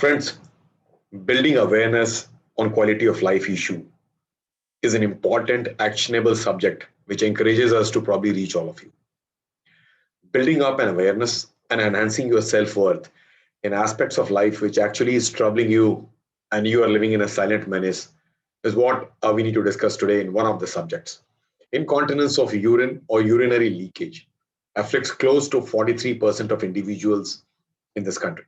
Friends, building awareness on quality of life issue is an important actionable subject which encourages us to probably reach all of you. Building up an awareness and enhancing your self-worth in aspects of life which actually is troubling you and you are living in a silent menace is what we need to discuss today in one of the subjects. Incontinence of urine or urinary leakage afflicts close to 43% of individuals in this country.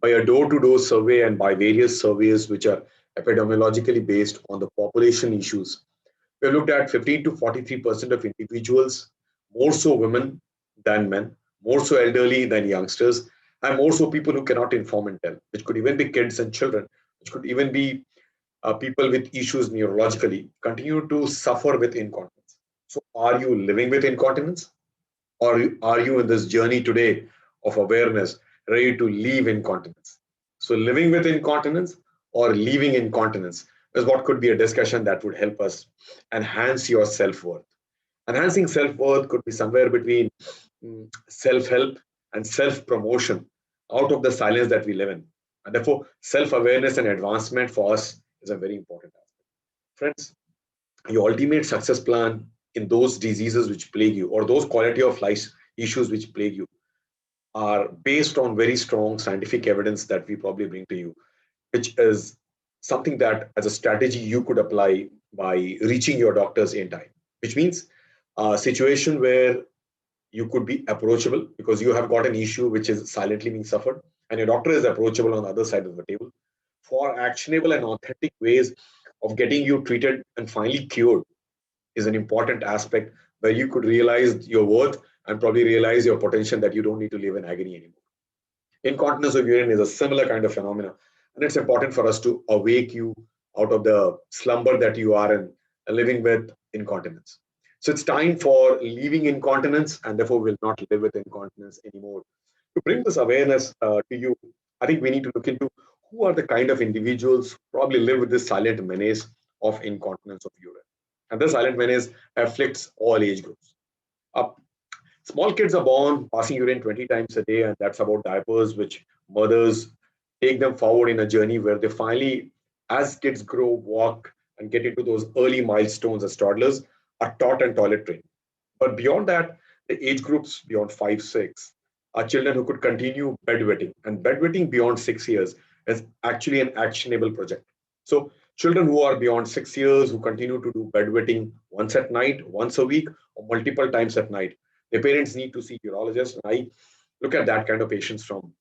By a door-to-door survey and by various surveys which are epidemiologically based on the population issues, we looked at 15 to 43% of individuals, more so women than men, more so elderly than youngsters, and more so people who cannot inform and tell, which could even be kids and children, which could even be people with issues neurologically, continue to suffer with incontinence. So, are you living with incontinence? Or are you in this journey today of awareness, ready to leave incontinence? So, living with incontinence or leaving incontinence is what could be a discussion that would help us enhance your self worth. Enhancing self worth could be somewhere between self help and self promotion out of the silence that we live in. And therefore, self awareness and advancement for us is a very important aspect. Friends, your ultimate success plan in those diseases which plague you or those quality of life issues which plague you are based on very strong scientific evidence that we probably bring to you, which is something that as a strategy you could apply by reaching your doctors in time, which means a situation where you could be approachable because you have got an issue which is silently being suffered and your doctor is approachable on the other side of the table for actionable and authentic ways of getting you treated and finally cured is an important aspect where you could realize your worth and probably realize your potential that you don't need to live in agony anymore. Incontinence of urine is a similar kind of phenomena, and it's important for us to awake you out of the slumber that you are in, living with incontinence. So it's time for leaving incontinence, and therefore will not live with incontinence anymore. To bring this awareness to you, I think we need to look into who are the kind of individuals who probably live with this silent menace of incontinence of urine. And this silent menace afflicts all age groups. Uh, Small kids are born passing urine 20 times a day, and that's about diapers, which mothers take them forward in a journey where they finally, as kids grow, walk, and get into those early milestones as toddlers, are taught and toilet trained. But beyond that, the age groups beyond 5, 6 are children who could continue bedwetting. And bedwetting beyond 6 years is actually an actionable project. So, children who are beyond 6 years who continue to do bedwetting once at night, once a week, or multiple times at night, their parents need to see urologists. And I look at that kind of patients from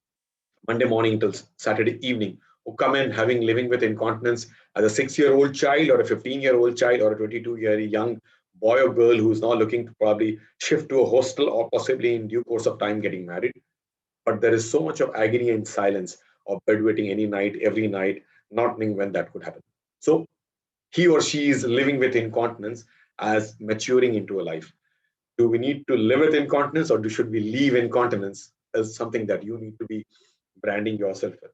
Monday morning till Saturday evening who come in having living with incontinence as a 6-year-old child or a 15-year-old child or a 22-year young boy or girl who's now looking to probably shift to a hostel or possibly in due course of time getting married. But there is so much of agony and silence of bedwetting any night, every night, not knowing when that could happen. So he or she is living with incontinence as maturing into a life. Do we need to live with incontinence or should we leave incontinence as something that you need to be branding yourself with?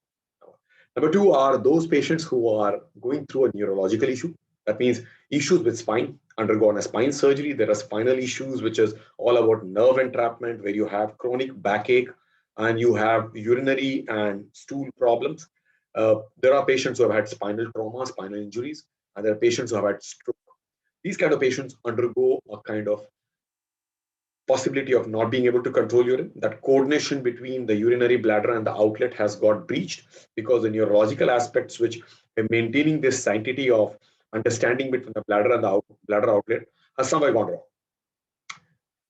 Number two are those patients who are going through a neurological issue. That means issues with spine, undergone a spine surgery. There are spinal issues, which is all about nerve entrapment, where you have chronic backache and you have urinary and stool problems. There are patients who have had spinal trauma, spinal injuries, and there are patients who have had stroke. These kind of patients undergo a kind of possibility of not being able to control urine. That coordination between the urinary bladder and the outlet has got breached because the neurological aspects which are maintaining this sanctity of understanding between the bladder and the bladder outlet has somewhere gone wrong.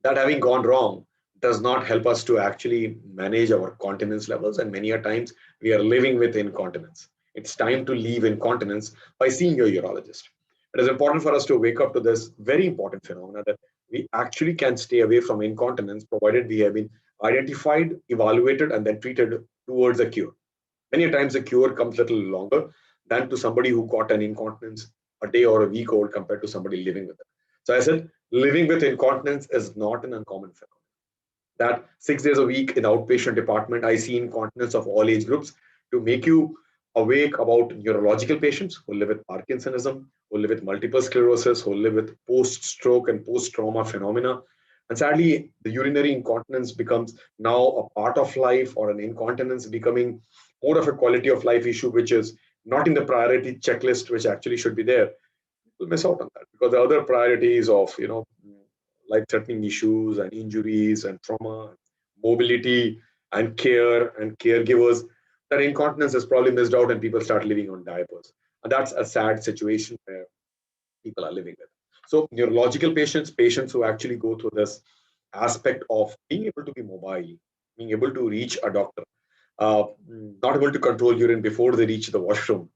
That having gone wrong does not help us to actually manage our continence levels, and many a times we are living with incontinence. It's time to leave incontinence by seeing your urologist. It is important for us to wake up to this very important phenomena that we actually can stay away from incontinence provided we have been identified, evaluated, and then treated towards a cure. Many times the cure comes a little longer than to somebody who got an incontinence a day or a week old compared to somebody living with it. So I said, living with incontinence is not an uncommon phenomenon. That 6 days a week in outpatient department, I see incontinence of all age groups to make you awake about neurological patients who live with Parkinsonism, who live with multiple sclerosis, who live with post-stroke and post-trauma phenomena, And sadly, the urinary incontinence becomes now a part of life, or an incontinence becoming more of a quality of life issue, which is not in the priority checklist, which actually should be there. Will miss out on that because the other priorities of life-threatening issues and injuries and trauma, mobility and care and caregivers, that incontinence is probably missed out and people start living on diapers. And that's a sad situation where people are living with. So neurological patients, patients who actually go through this aspect of being able to be mobile, being able to reach a doctor, uh, not able to control urine before they reach the washroom,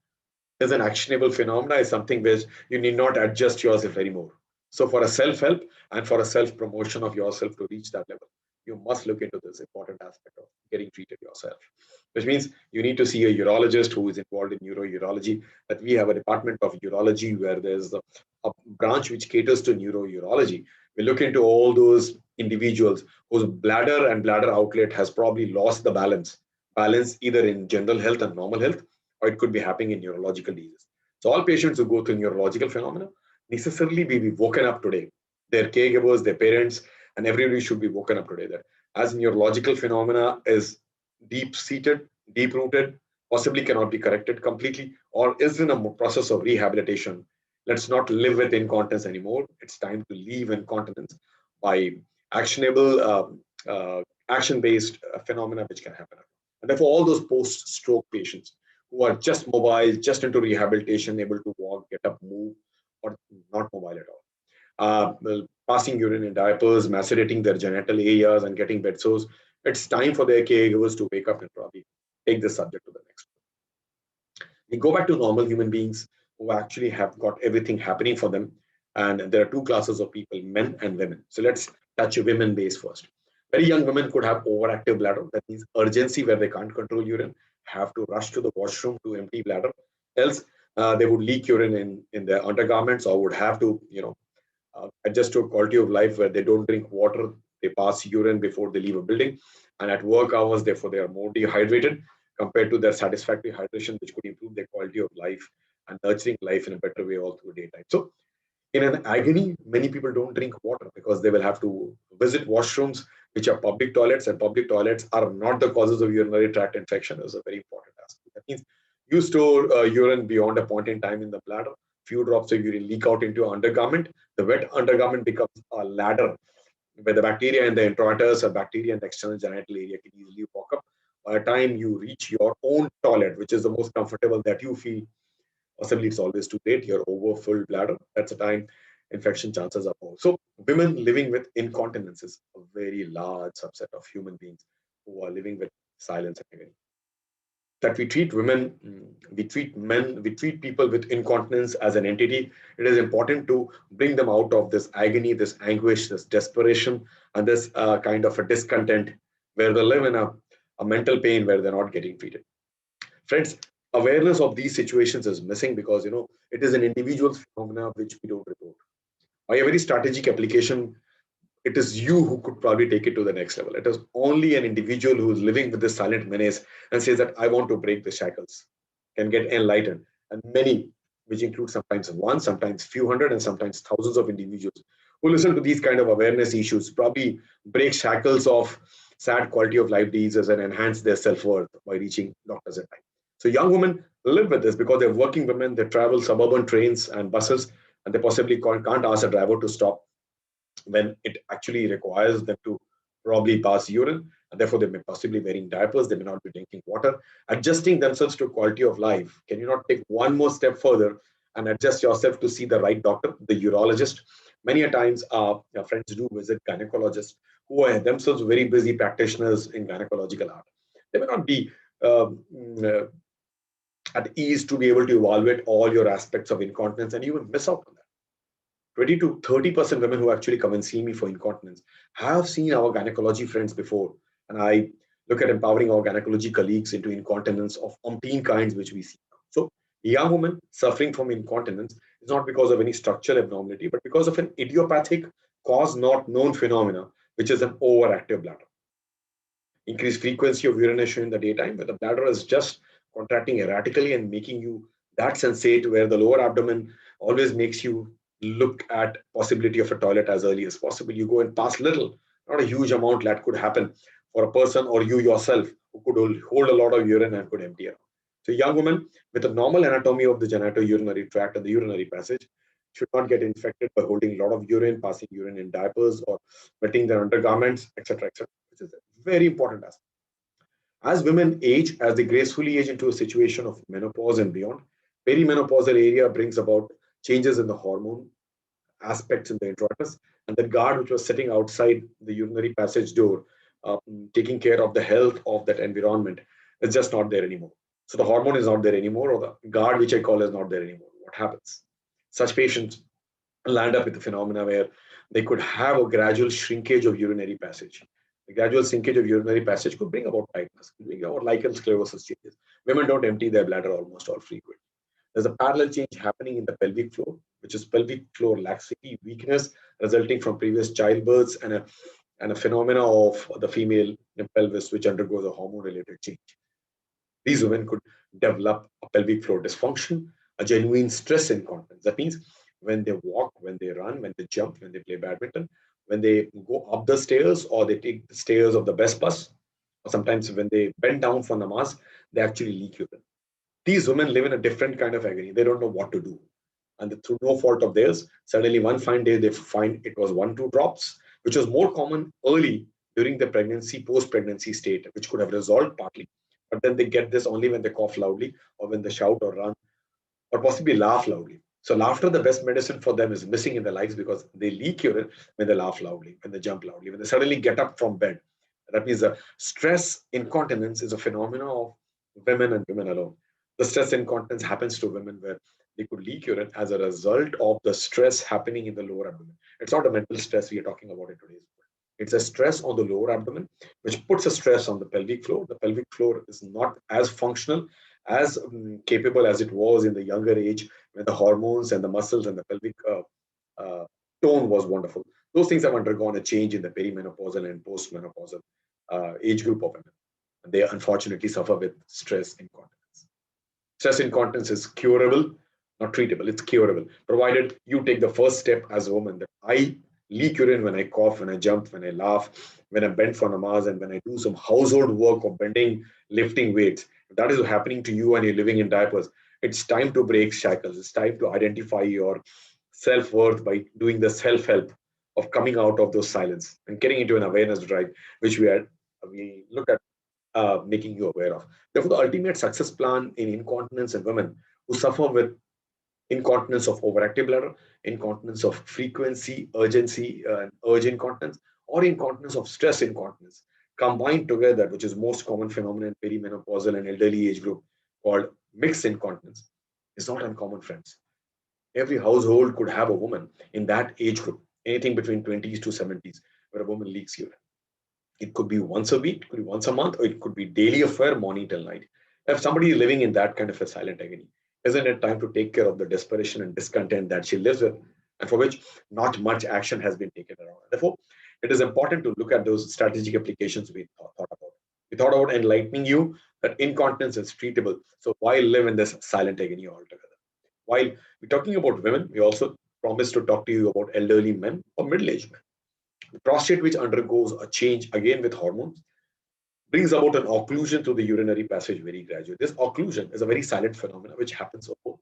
is an actionable phenomena, is something which you need not adjust yourself anymore. So for a self-help and for a self-promotion of yourself to reach that level, you must look into this important aspect of getting treated yourself, which means you need to see a urologist who is involved in neurourology. That we have a department of urology where there's a branch which caters to neurourology. We look into all those individuals whose bladder and bladder outlet has probably lost the balance either in general health and normal health, or it could be happening in neurological diseases. So all patients who go through neurological phenomena necessarily be woken up today. Their caregivers, their parents, and everybody should be woken up today that as neurological phenomena is deep-seated, deep-rooted, possibly cannot be corrected completely, or is in a process of rehabilitation. Let's not live with incontinence anymore. It's time to leave incontinence by actionable, action-based phenomena which can happen. And therefore, all those post-stroke patients who are just mobile, just into rehabilitation, able to walk, get up, move, or not mobile at all. Passing urine in diapers, macerating their genital areas, and getting bed sores. It's time for their caregivers to wake up and probably take this subject to the next. We go back to normal human beings who actually have got everything happening for them. And there are two classes of people, men and women. So let's touch women base first. Very young women could have overactive bladder. That means urgency where they can't control urine, have to rush to the washroom to empty bladder. Else, they would leak urine in their undergarments, or would have to, adjust to a quality of life where they don't drink water, they pass urine before they leave a building, and at work hours, therefore, they are more dehydrated compared to their satisfactory hydration, which could improve their quality of life and nurturing life in a better way all through daytime. So, in an agony, many people don't drink water because they will have to visit washrooms, which are public toilets, and public toilets are not the causes of urinary tract infection. Is a very important aspect. That means you store urine beyond a point in time in the bladder. Few drops of urine leak out into your undergarment. The wet undergarment becomes a ladder where the bacteria and the introitus or bacteria in the external genital area can easily walk up. By the time you reach your own toilet, which is the most comfortable that you feel, possibly it's always too late, you're over full bladder. That's the time infection chances are more. So women living with incontinence is a very large subset of human beings who are living with silence and agony. That we treat women, we treat men, we treat people with incontinence as an entity. It is important to bring them out of this agony, this anguish, this desperation, and this kind of a discontent where they live in a mental pain where they're not getting treated. Friends, awareness of these situations is missing because it is an individual phenomena which we don't report. By a very strategic application, it is you who could probably take it to the next level. It is only an individual who is living with this silent menace and says that I want to break the shackles, can get enlightened. And many, which include sometimes one, sometimes few hundred, and sometimes thousands of individuals who listen to these kind of awareness issues, probably break shackles of sad quality of life diseases and enhance their self-worth by reaching doctors at time. So young women live with this because they're working women, they travel suburban trains and buses, and they possibly can't ask a driver to stop when it actually requires them to probably pass urine, and therefore they may possibly wearing diapers, they may not be drinking water, adjusting themselves to quality of life. Can you not take one more step further and adjust yourself to see the right doctor, the urologist? Many a times our friends do visit gynecologists who are themselves very busy practitioners in gynecological art. They may not be um, uh, at ease to be able to evaluate all your aspects of incontinence, and you will miss out on that. 20 to 30% women who actually come and see me for incontinence have seen our gynecology friends before. And I look at empowering our gynecology colleagues into incontinence of umpteen kinds, which we see. So, young women suffering from incontinence is not because of any structural abnormality, but because of an idiopathic cause not known phenomena, which is an overactive bladder. Increased frequency of urination in the daytime, where the bladder is just contracting erratically and making you that sensate, where the lower abdomen always makes you look at possibility of a toilet as early as possible. You go and pass little, not a huge amount that could happen for a person or you yourself who could hold a lot of urine and could empty it. So young women with a normal anatomy of the genitourinary tract and the urinary passage should not get infected by holding a lot of urine, passing urine in diapers or wetting their undergarments, etc., which is a very important aspect. As women age, as they gracefully age into a situation of menopause and beyond, perimenopausal area brings about changes in the hormone aspects in the introitus, and the guard which was sitting outside the urinary passage door, taking care of the health of that environment, is just not there anymore. So the hormone is not there anymore, or the guard, which I call, is not there anymore. What happens? Such patients land up with a phenomena where they could have a gradual shrinkage of urinary passage. The gradual shrinkage of urinary passage could bring about tightness, could bring about lichen sclerosis changes. Women don't empty their bladder almost all frequently. There's a parallel change happening in the pelvic floor, which is pelvic floor laxity, weakness resulting from previous childbirths, and a phenomena of the female pelvis, which undergoes a hormone-related change. These women could develop a pelvic floor dysfunction, a genuine stress incontinence. That means when they walk, when they run, when they jump, when they play badminton, when they go up the stairs or they take the stairs of the best bus, or sometimes when they bend down for namaz, they actually leak urine. These women live in a different kind of agony. They don't know what to do. And through no fault of theirs, suddenly one fine day they find it was 1, 2 drops, which was more common early during the pregnancy, post-pregnancy state, which could have resolved partly. But then they get this only when they cough loudly or when they shout or run or possibly laugh loudly. So laughter, the best medicine for them, is missing in their lives because they leak urine when they laugh loudly, when they jump loudly, when they suddenly get up from bed. That means the stress incontinence is a phenomenon of women and women alone. The stress incontinence happens to women where they could leak urine as a result of the stress happening in the lower abdomen. It's not a mental stress we are talking about in today's world. It's a stress on the lower abdomen, which puts a stress on the pelvic floor. The pelvic floor is not as functional, as capable as it was in the younger age when the hormones and the muscles and the pelvic uh, tone was wonderful. Those things have undergone a change in the perimenopausal and postmenopausal age group of women. And they unfortunately suffer with stress incontinence. Stress incontinence is curable, not treatable. It's curable, provided you take the first step as a woman that I leak urine when I cough, when I jump, when I laugh, when I bend for namaz, and when I do some household work of bending, lifting weights. If that is happening to you and you're living in diapers, it's time to break shackles. It's time to identify your self-worth by doing the self-help of coming out of those silence and getting into an awareness drive, which we look at making you aware of. Therefore, the ultimate success plan in incontinence in women who suffer with incontinence of overactive bladder, incontinence of frequency, urgency, and urge incontinence, or incontinence of stress incontinence, combined together, which is most common phenomenon in perimenopausal and elderly age group called mixed incontinence, is not uncommon, friends. Every household could have a woman in that age group, anything between 20s to 70s, where a woman leaks urine. It could be once a week, it could be once a month, or it could be daily affair, morning till night. If somebody is living in that kind of a silent agony, isn't it time to take care of the desperation and discontent that she lives with, and for which not much action has been taken around? Therefore, it is important to look at those strategic applications we thought about. We thought about enlightening you that incontinence is treatable. So why live in this silent agony altogether? While we're talking about women, we also promise to talk to you about elderly men or middle-aged men. The prostate, which undergoes a change again with hormones, brings about an occlusion to the urinary passage very gradually. This occlusion is a very silent phenomenon which happens over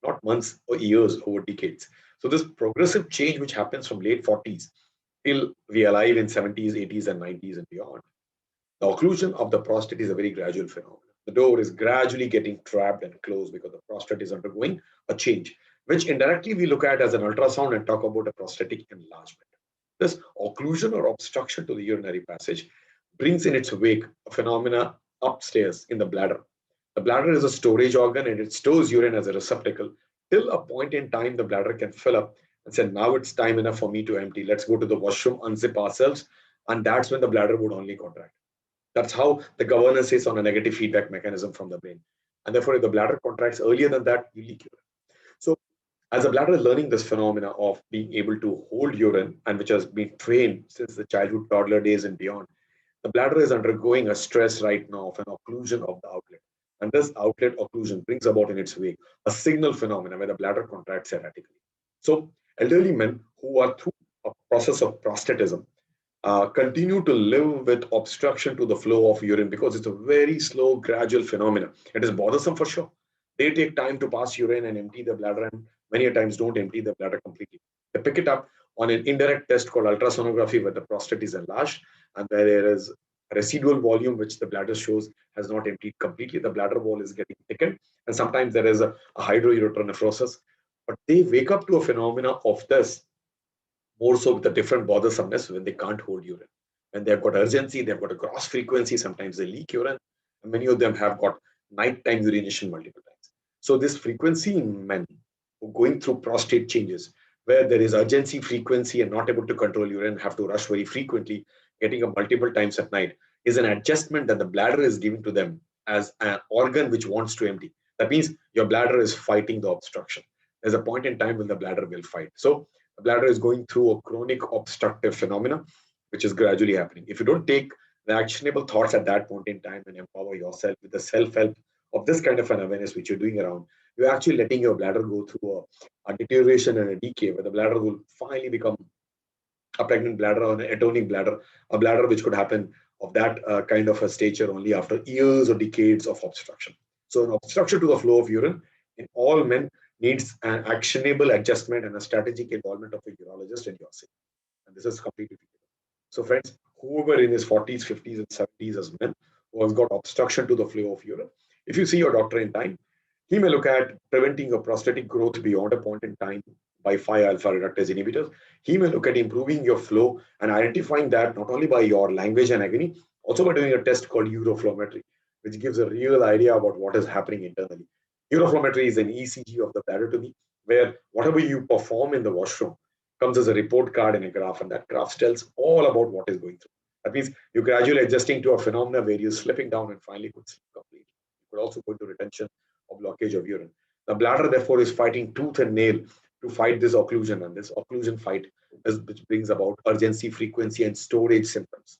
not months or years, over decades. So this progressive change which happens from late 40s till we are alive in 70s, 80s, and 90s and beyond. The occlusion of the prostate is a very gradual phenomenon. The door is gradually getting trapped and closed because the prostate is undergoing a change, which indirectly we look at as an ultrasound and talk about a prostatic enlargement. This occlusion or obstruction to the urinary passage brings in its wake a phenomena upstairs in the bladder. The bladder is a storage organ and it stores urine as a receptacle till a point in time the bladder can fill up and say, now it's time enough for me to empty. Let's go to the washroom, unzip ourselves. And that's when the bladder would only contract. That's how the governance is on a negative feedback mechanism from the brain. And therefore, if the bladder contracts earlier than that, you leak urine. So as the bladder is learning this phenomena of being able to hold urine and which has been trained since the childhood, toddler days and beyond, the bladder is undergoing a stress right now of an occlusion of the outlet. And this outlet occlusion brings about in its wake a signal phenomena where the bladder contracts erratically. So elderly men who are through a process of prostatism continue to live with obstruction to the flow of urine because it's a very slow, gradual phenomenon. It is bothersome for sure. They take time to pass urine and empty the bladder, and many a times don't empty the bladder completely. They pick it up on an indirect test called ultrasonography, where the prostate is enlarged and where there is a residual volume which the bladder shows has not emptied completely. The bladder wall is getting thickened, and sometimes there is a hydroureter nephrosis. But they wake up to a phenomena of this more so with a different bothersomeness when they can't hold urine. When they've got urgency, they've got a gross frequency, sometimes they leak urine, and many of them have got nighttime urination multiple times. So this frequency in men who are going through prostate changes, where there is urgency, frequency, and not able to control urine, have to rush very frequently, getting up multiple times at night, is an adjustment that the bladder is giving to them as an organ which wants to empty. That means your bladder is fighting the obstruction. There's a point in time when the bladder will fight. So the bladder is going through a chronic obstructive phenomena, which is gradually happening. If you don't take the actionable thoughts at that point in time and empower yourself with the self-help of this kind of an awareness which you're doing around, you're actually letting your bladder go through a deterioration and a decay where the bladder will finally become a pregnant bladder or an atonic bladder, a bladder which could happen of that kind of a stature only after years or decades of obstruction. So an obstruction to the flow of urine in all men needs an actionable adjustment and a strategic involvement of a urologist and yourself. And this is completely feasible. So friends, whoever in his 40s, 50s, and 70s as men who has got obstruction to the flow of urine, if you see your doctor in time, he may look at preventing a prostatic growth beyond a point in time by 5-alpha reductase inhibitors. He may look at improving your flow and identifying that not only by your language and agony, also by doing a test called uroflowmetry, which gives a real idea about what is happening internally. Uroflowmetry is an ECG of the bladder to me, where whatever you perform in the washroom comes as a report card in a graph, and that graph tells all about what is going through. That means you're gradually adjusting to a phenomena where you're slipping down and finally could slip completely. You could also go into retention or blockage of urine. The bladder, therefore, is fighting tooth and nail to fight this occlusion, and this occlusion fight is which brings about urgency, frequency, and storage symptoms.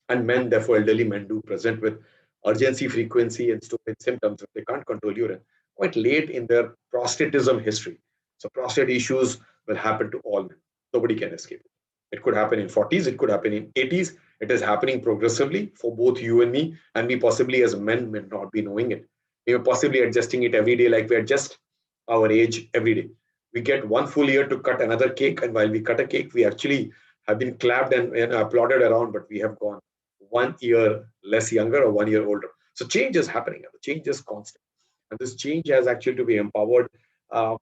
And men, therefore, elderly men do present with urgency, frequency, and storage symptoms if they can't control urine quite late in their prostatism history. So prostate issues will happen to all men. Nobody can escape it. It could happen in 40s, it could happen in 80s. It is happening progressively for both you and me possibly as men may not be knowing it. We are possibly adjusting it every day like we adjust our age every day. We get one full year to cut another cake, and while we cut a cake, we actually have been clapped and applauded around, but we have gone 1 year less younger or 1 year older. So change is happening, and the change is constant. And this change has actually to be empowered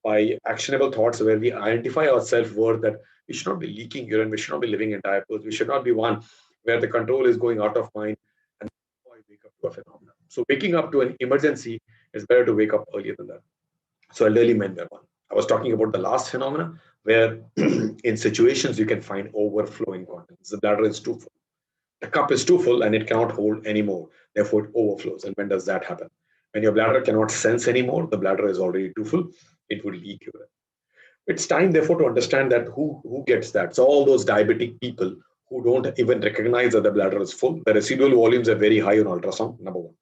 by actionable thoughts where we identify our self-worth that we should not be leaking urine, we should not be living in diapers, we should not be one where the control is going out of mind and wake up to a phenomenon. So waking up to an emergency is better to wake up earlier than that. So elderly men were one. I was talking about the last phenomena where in situations you can find overflow incontinence. The bladder is too full. The cup is too full and it cannot hold anymore. Therefore, it overflows. And when does that happen? When your bladder cannot sense anymore, the bladder is already too full, it would leak urine. It's time, therefore, to understand that who gets that. So all those diabetic people who don't even recognize that the bladder is full, the residual volumes are very high on ultrasound, number one.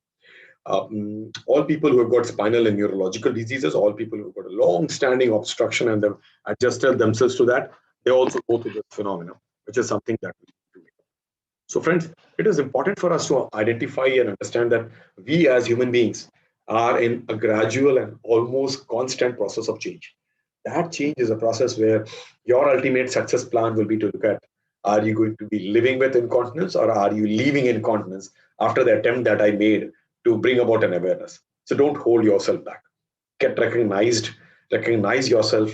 All people who have got spinal and neurological diseases, all people who have got a long-standing obstruction and they've adjusted themselves to that, they also go through this phenomenon, which is something that we need to do. So friends, it is important for us to identify and understand that we as human beings are in a gradual and almost constant process of change. That change is a process where your ultimate success plan will be to look at, are you going to be living with incontinence or are you leaving incontinence after the attempt that I made to bring about an awareness? So don't hold yourself back. Get recognized, recognize yourself,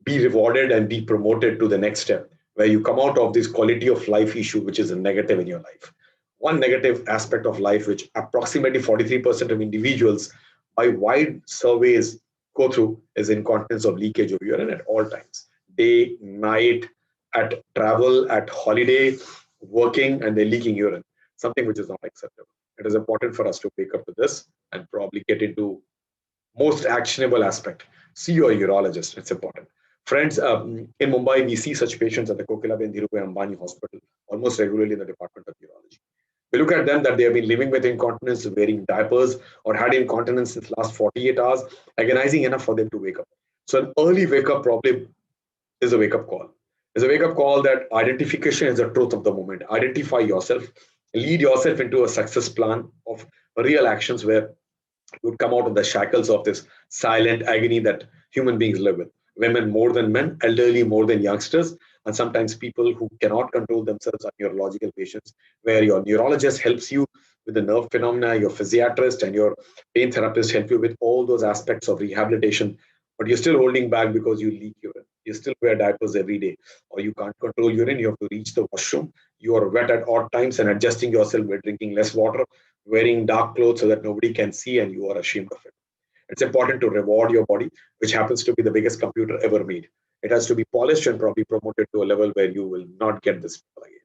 be rewarded and be promoted to the next step where you come out of this quality of life issue, which is a negative in your life. One negative aspect of life, which approximately 43% of individuals by wide surveys go through, is incontinence or leakage of urine at all times, day, night, at travel, at holiday, working, and they're leaking urine, something which is not acceptable. It is important for us to wake up to this and probably get into most actionable aspect. See your urologist. It's important. Friends, in Mumbai, we see such patients at the Kokilaben Dhirubhai Ambani Hospital almost regularly in the Department of Urology. We look at them that they have been living with incontinence, wearing diapers, or had incontinence since last 48 hours, agonizing enough for them to wake up. So an early wake up probably is a wake-up call. It's a wake-up call that identification is the truth of the moment. Identify yourself, lead yourself into a success plan of real actions where you would come out of the shackles of this silent agony that human beings live with. Women more than men, elderly more than youngsters, and sometimes people who cannot control themselves are neurological patients, where your neurologist helps you with the nerve phenomena, your physiatrist and your pain therapist help you with all those aspects of rehabilitation, but you're still holding back because you leak urine. You still wear diapers every day, or you can't control urine. You have to reach the washroom. You are wet at odd times and adjusting yourself by drinking less water, wearing dark clothes so that nobody can see and you are ashamed of it. It's important to reward your body, which happens to be the biggest computer ever made. It has to be polished and probably promoted to a level where you will not get this again.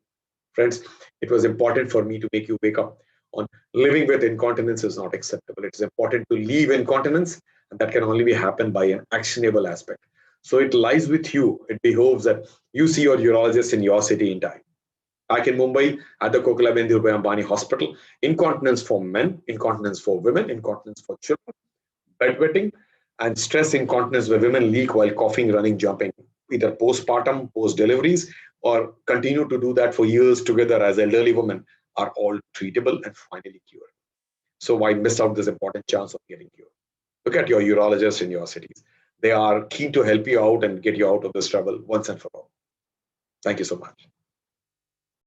Friends, it was important for me to make you wake up on living with incontinence is not acceptable. It is important to leave incontinence, and that can only be happen by an actionable aspect. So it lies with you. It behoves that you see your urologist in your city in time. Back in Mumbai at the Kokila Ambani Hospital, incontinence for men, incontinence for women, incontinence for children, bedwetting, and stress incontinence where women leak while coughing, running, jumping, either postpartum, post deliveries, or continue to do that for years together as elderly women are all treatable and finally cured. So why miss out this important chance of getting cured? Look at your urologist in your cities. They are keen to help you out and get you out of this trouble once and for all. Thank you so much.